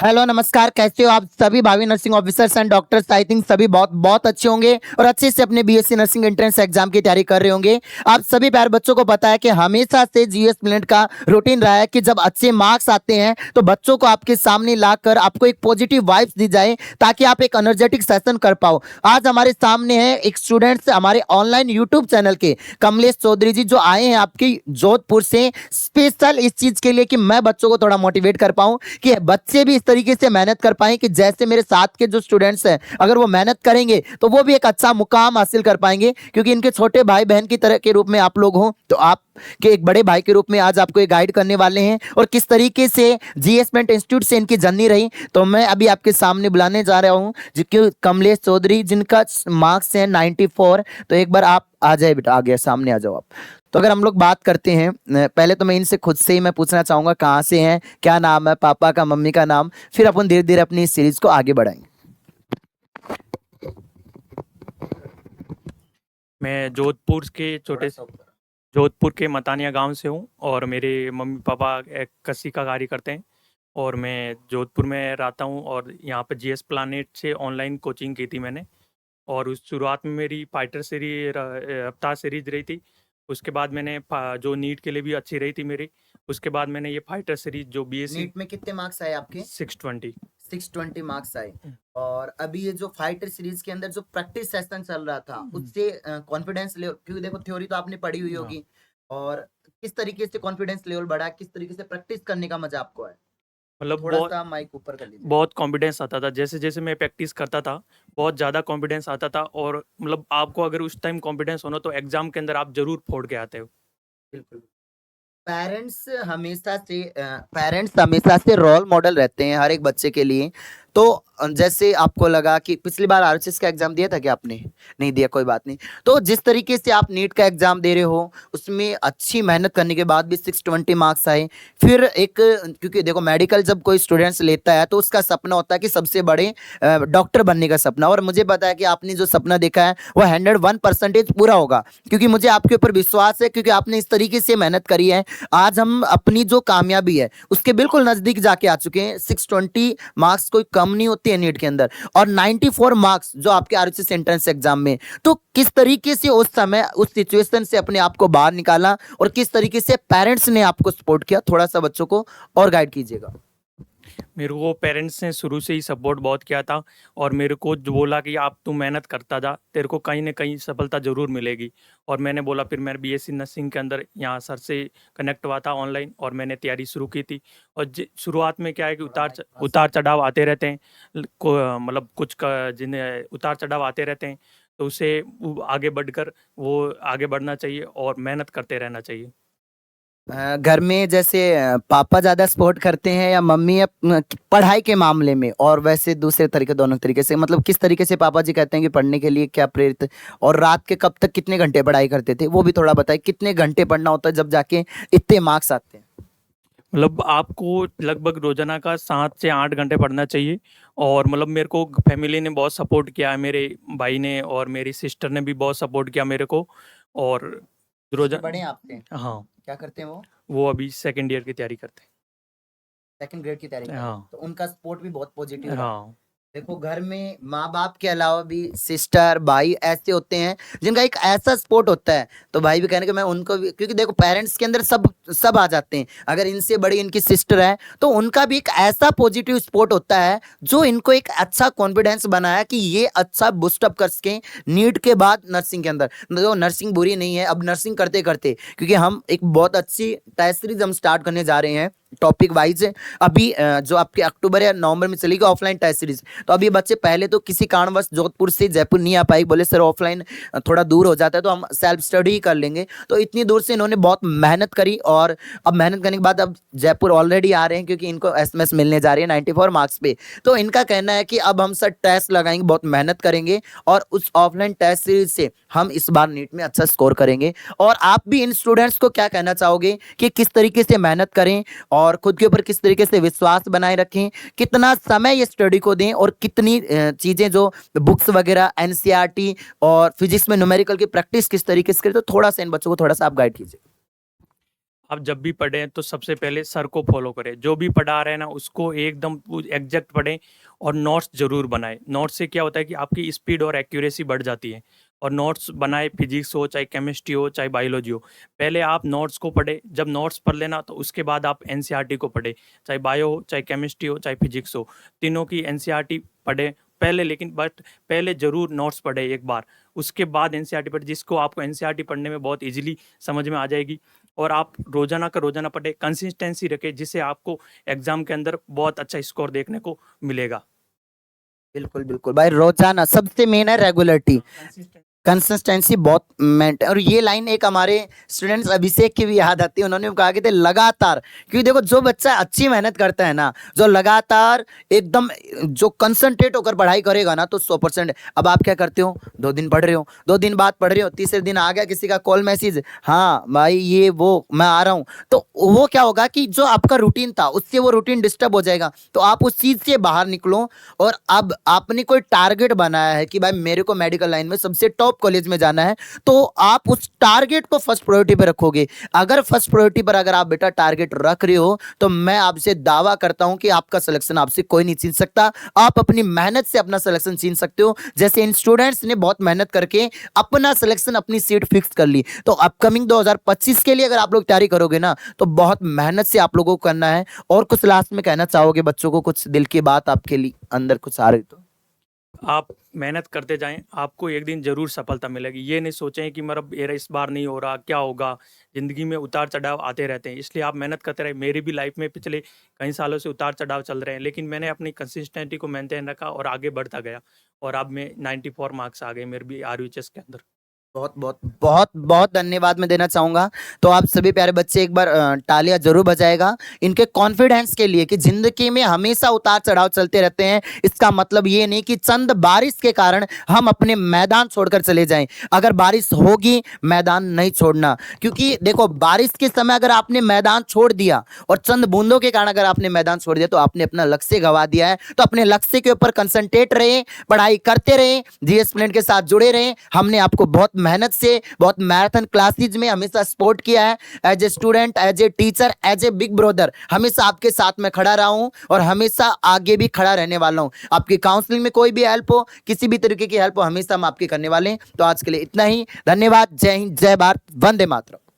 Hello नमस्कार, कैसे हो आप सभी भावी nursing officers and doctors. I think सभी बहुत बहुत अच्छे होंगे और अच्छे से अपने बीएससी नर्सिंग एंट्रेंस एग्जाम की तैयारी कर रहे होंगे। आप सभी प्यारे बच्चों को पता है कि हमेशा से जीएस मिलिट का रूटीन रहा है कि जब अच्छे मार्क्स आते हैं तो बच्चों को आपके सामने लाकर आपको एक पॉजिटिव वाइब्स दी जाए ताकि आप एक एनर्जेटिक सेशन कर पाओ। आज हमारे सामने है एक स्टूडेंट्स हमारे ऑनलाइन यूट्यूब चैनल के कमलेश चौधरी जी, जो आए हैं आपकी जोधपुर से स्पेशल इस चीज के लिए कि मैं बच्चों को थोड़ा मोटिवेट कर पाऊं कि बच्चे भी इस तरीके से मेहनत कर पाएं कि जैसे मेरे साथ के जो स्टूडेंट्स हैं अगर वो मेहनत करेंगे तो वो भी एक अच्छा मुकाम हासिल कर पाएंगे, क्योंकि इनके छोटे भाई बहन की तरह के रूप में आप लोग हो, तो आप के एक बड़े भाई के रूप में आज आपको ये गाइड करने वाले हैं और किस तरीके से जीएस मिलिट इंस्टीट्यूट से इनकी जर्नी रही। तो मैं अभी आपके सामने बुलाने जा रहा हूँ जिनके कमलेश चौधरी, जिनका मार्क्स है 94। तो एक बार आप आ जाए बेटा, आ गया, सामने आ जाओ आप। तो अगर हम लोग बात करते हैं, पहले तो मैं इनसे खुद से ही मैं पूछना चाहूंगा कहाँ से हैं, क्या नाम है पापा का, मम्मी का नाम, फिर अपन धीरे धीरे अपनी इस सीरीज को आगे बढ़ाएंगे। मैं जोधपुर के मतानिया गांव से हूँ और मेरे मम्मी पापा एक कृषि का कार्य करते हैं और मैं जोधपुर में रहता हूँ। और यहाँ पे जीएस प्लानेट से ऑनलाइन कोचिंग की थी मैंने। और उस शुरुआत में मेरी फाइटर सीरीज रफ्तार सीरीज रही थी। उसके बाद मैंने जो नीट के लिए भी अच्छी रही थी मेरी। उसके बाद मैंने ये फाइटर सीरीज जो बीएससी नीट में कितने मार्क्स आए आपके? 620 620 मार्क्स आए। और अभी ये जो फाइटर सीरीज के अंदर जो प्रैक्टिस सेशन चल रहा था उससे कॉन्फिडेंस लेवल, क्योंकि देखो थ्योरी तो आपने पढ़ी हुई होगी, और किस तरीके से कॉन्फिडेंस लेवल बढ़ा, किस तरीके से प्रैक्टिस करने का मजा आपको है? मतलब थोड़ा सा माइक ऊपर कर लीजिए। बहुत कॉन्फिडेंस आता था। जैसे जैसे मैं प्रैक्टिस करता था बहुत ज़्यादा कॉन्फिडेंस आता था। और मतलब आपको अगर उस टाइम कॉन्फिडेंस होना तो एग्जाम के अंदर आप जरूर फोड़ के आते हो। बिल्कुल। पेरेंट्स हमेशा से रोल मॉडल रहते हैं हर एक बच्चे के लिए। तो जैसे आपको लगा कि पिछली बार आरएचएस का एग्जाम दिया था क्या आपने? नहीं दिया, कोई बात नहीं। तो जिस तरीके से आप नीट का एग्जाम दे रहे हो उसमें अच्छी मेहनत करने के बाद भी 620 मार्क्स आए। फिर एक, क्योंकि देखो मेडिकल जब कोई स्टूडेंट्स लेता है तो उसका सपना होता है कि सबसे बड़े डॉक्टर बनने का सपना, और मुझे पता है कि आपने जो सपना देखा है वो 101% पूरा होगा, क्योंकि मुझे आपके ऊपर विश्वास है, क्योंकि आपने इस तरीके से मेहनत करी है। आज हम अपनी जो कामयाबी है उसके बिल्कुल नजदीक जाके आ चुके हैं। 620 मार्क्स कोई कम नहीं होती है नीट के अंदर, और 94 मार्क्स जो आपके आरएचएस एंट्रेंस एग्जाम में। तो किस तरीके से उस समय उस सिचुएशन से अपने आप को बाहर निकाला और किस तरीके से पेरेंट्स ने आपको सपोर्ट किया, थोड़ा सा बच्चों को और गाइड कीजिएगा। मेरे को पेरेंट्स ने शुरू से ही सपोर्ट बहुत किया था और मेरे को जो बोला कि आप तू मेहनत करता जा, तेरे को कहीं ना कहीं सफलता जरूर मिलेगी। और मैंने बोला, फिर मैं बीएससी नर्सिंग के अंदर यहाँ सर से कनेक्ट हुआ था ऑनलाइन और मैंने तैयारी शुरू की थी। और शुरुआत में क्या है कि उतार चढ़ाव आते रहते हैं। मतलब जिन्हें उतार चढ़ाव आते रहते हैं तो उसे आगे बढ़कर वो आगे बढ़ना चाहिए और मेहनत करते रहना चाहिए। घर में जैसे पापा ज्यादा सपोर्ट करते हैं या मम्मी, या पढ़ाई के मामले में और वैसे दूसरे तरीके, दोनों तरीके से, मतलब किस तरीके से पापा जी कहते हैं कि पढ़ने के लिए क्या प्रेरित, और रात के कब तक कितने घंटे पढ़ाई करते थे वो भी थोड़ा बताइए, कितने घंटे पढ़ना होता है जब जाके इतने मार्क्स आते हैं? मतलब आपको लगभग रोजाना का 7 से 8 घंटे पढ़ना चाहिए। और मतलब मेरे को फैमिली ने बहुत सपोर्ट किया है, मेरे भाई ने और मेरी सिस्टर ने भी बहुत सपोर्ट किया मेरे को। और रोजा बड़े हैं आपसे? हाँ, क्या करते हैं वो अभी सेकंड ईयर की तैयारी करते सेकंड ग्रेड की तैयारी कर हैं। रहे हैं, हाँ तो उनका सपोर्ट भी बहुत पॉजिटिव रहा। हाँ। देखो घर में माँ बाप के अलावा भी सिस्टर भाई ऐसे होते हैं जिनका एक ऐसा सपोर्ट होता है, तो भाई भी कहने कि मैं उनको भी, क्योंकि देखो पेरेंट्स के अंदर सब सब आ जाते हैं। अगर इनसे बड़ी इनकी सिस्टर है तो उनका भी एक ऐसा पॉजिटिव सपोर्ट होता है जो इनको एक अच्छा कॉन्फिडेंस बनाया कि ये अच्छा बूस्टअप कर सके नीट के बाद नर्सिंग के अंदर। देखो नर्सिंग बुरी नहीं है, अब नर्सिंग करते करते, क्योंकि हम एक बहुत अच्छी टेस्ट सीरीज हम स्टार्ट करने जा रहे हैं टॉपिक वाइज। अभी जो आपके अक्टूबर या नवंबर में चलेगी ऑफलाइन टेस्ट सीरीज। तो अभी बच्चे पहले तो किसी कारणवश जोधपुर से जयपुर नहीं आ पाए, बोले सर ऑफलाइन थोड़ा दूर हो जाता है तो हम सेल्फ स्टडी ही कर लेंगे। तो इतनी दूर से इन्होंने बहुत मेहनत करी, और अब मेहनत करने के बाद अब जयपुर ऑलरेडी आ रहे हैं, क्योंकि इनको एसएमएस मिलने जा रही है 94 मार्क्स पे। तो इनका कहना है कि अब हम सर टेस्ट लगाएंगे, बहुत मेहनत करेंगे, और उस ऑफलाइन टेस्ट सीरीज से हम इस बार नीट में अच्छा स्कोर करेंगे। और आप भी इन स्टूडेंट्स को क्या कहना चाहोगे कि किस तरीके से मेहनत करें और खुद के ऊपर किस तरीके से विश्वास बनाए रखें, कितना समय ये स्टडी को दें, और कितनी चीजें जो बुक्स वगैरह एनसीईआरटी और फिजिक्स में न्यूमेरिकल की प्रैक्टिस किस तरीके से करें? तो थोड़ा सा इन बच्चों को थोड़ा सा आप गाइड कीजिए। आप जब भी पढ़ें तो सबसे पहले सर को फॉलो करें, जो भी पढ़ा रहे हैं ना उसको एकदम एग्जैक्ट पढ़ें और नोट्स जरूर बनाएं। नोट्स से क्या होता है कि आपकी स्पीड और एक्यूरेसी बढ़ जाती है। और नोट्स बनाए, फिजिक्स हो चाहे केमिस्ट्री हो चाहे बायोलॉजी हो, पहले आप नोट्स को पढ़ें। जब नोट्स पढ़ लेना तो उसके बाद आप एनसीईआरटी को पढ़ें, चाहे बायो हो चाहे केमिस्ट्री हो चाहे फिजिक्स हो, तीनों की एनसीईआरटी पढ़ें पहले। लेकिन बट पहले जरूर नोट्स पढ़े एक बार, उसके बाद एनसीईआरटी पढ़े, जिसको आपको एनसीईआरटी पढ़ने में बहुत इजीली समझ में आ जाएगी। और आप रोजाना का रोजाना पढ़े, कंसिस्टेंसी रखें, जिससे आपको एग्जाम के अंदर बहुत अच्छा स्कोर देखने को मिलेगा। बिल्कुल बिल्कुल भाई, रोजाना सबसे मेन है रेगुलरिटी, कंसिस्टेंसी बहुत मेंट। और ये लाइन एक हमारे स्टूडेंट्स अभिषेक की भी याद आती है, उन्होंने भी कहा कि थे लगातार, क्योंकि देखो जो बच्चा अच्छी मेहनत करता है ना, जो लगातार एकदम जो कंसंट्रेट होकर पढ़ाई करेगा ना, तो 100%। अब आप क्या करते हो, 2 दिन पढ़ रहे हो, 2 दिन बाद पढ़ रहे हो, तीसरे दिन आ गया किसी का कॉल मैसेज, हाँ भाई ये वो मैं आ रहा हूँ, तो वो क्या होगा कि जो आपका रूटीन था उससे वो रूटीन डिस्टर्ब हो जाएगा। तो आप उस चीज से बाहर निकलो। और अब आपने कोई टारगेट बनाया है कि भाई मेरे को मेडिकल लाइन में सबसे टॉप कॉलेज में जाना है, तो आप उस टारगेट को फर्स्ट प्रायोरिटी पे रखोगे। अगर फर्स्ट प्रायोरिटी पर अगर आप बेटा टारगेट रख रहे हो, तो मैं आपसे दावा करता हूं कि आपका सिलेक्शन आपसे कोई नहीं छीन सकता। आप अपनी मेहनत से अपना सिलेक्शन छीन सकते हो। जैसे इन स्टूडेंट्स ने बहुत मेहनत करके अपना सिलेक्शन, अपनी सीट फिक्स कर ली, तो अपकमिंग 2025 के लिए अगर आप लोग तैयारी करोगे ना, तो बहुत मेहनत से आप लोगों को करना है। और कुछ लास्ट में कहना चाहोगे बच्चों को, कुछ दिल की बात आपके लिए अंदर कुछ आ रही तो? आप मेहनत करते जाएं, आपको एक दिन जरूर सफलता मिलेगी। ये नहीं सोचें कि मेरा मेरा इस बार नहीं हो रहा, क्या होगा। जिंदगी में उतार चढ़ाव आते रहते हैं, इसलिए आप मेहनत करते रहे। मेरी भी लाइफ में पिछले कई सालों से उतार चढ़ाव चल रहे हैं, लेकिन मैंने अपनी कंसिस्टेंटी को मेंटेन रखा और आगे बढ़ता गया। और अब मैं 94 मार्क्स आ गए मेरे भी आरयूएचएस के अंदर। बहुत बहुत बहुत बहुत धन्यवाद मैं देना चाहूंगा। तो आप सभी प्यारे बच्चे एक बार तालियां जरूर बजाएगा इनके कॉन्फिडेंस के लिए, कि जिंदगी में हमेशा उतार चढ़ाव चलते रहते हैं। इसका मतलब ये नहीं कि चंद बारिश के कारण हम अपने मैदान छोड़कर चले जाएं। अगर बारिश होगी, मैदान नहीं छोड़ना, क्योंकि देखो बारिश के समय अगर आपने मैदान छोड़ दिया और चंद बूंदों के कारण अगर आपने मैदान छोड़ दिया, तो आपने अपना लक्ष्य गवा दिया है। तो अपने लक्ष्य के ऊपर कंसंट्रेट रहे, पढ़ाई करते रहे, जीएस प्लेनेट के साथ जुड़े रहे। हमने आपको बहुत मेहनत से, बहुत मैराथन क्लासेज में हमेशा सपोर्ट किया है। As a student, as a teacher, as a big brother, हमेशा आपके साथ में खड़ा रहा हूं और हमेशा आगे भी खड़ा रहने वाला हूं। आपकी काउंसलिंग में कोई भी हेल्प हो, किसी भी तरीके की हेल्प हो, हमेशा हम आपकी करने वाले हैं। तो आज के लिए इतना ही, धन्यवाद। जय हिंद, जय भारत, वंदे मातरम।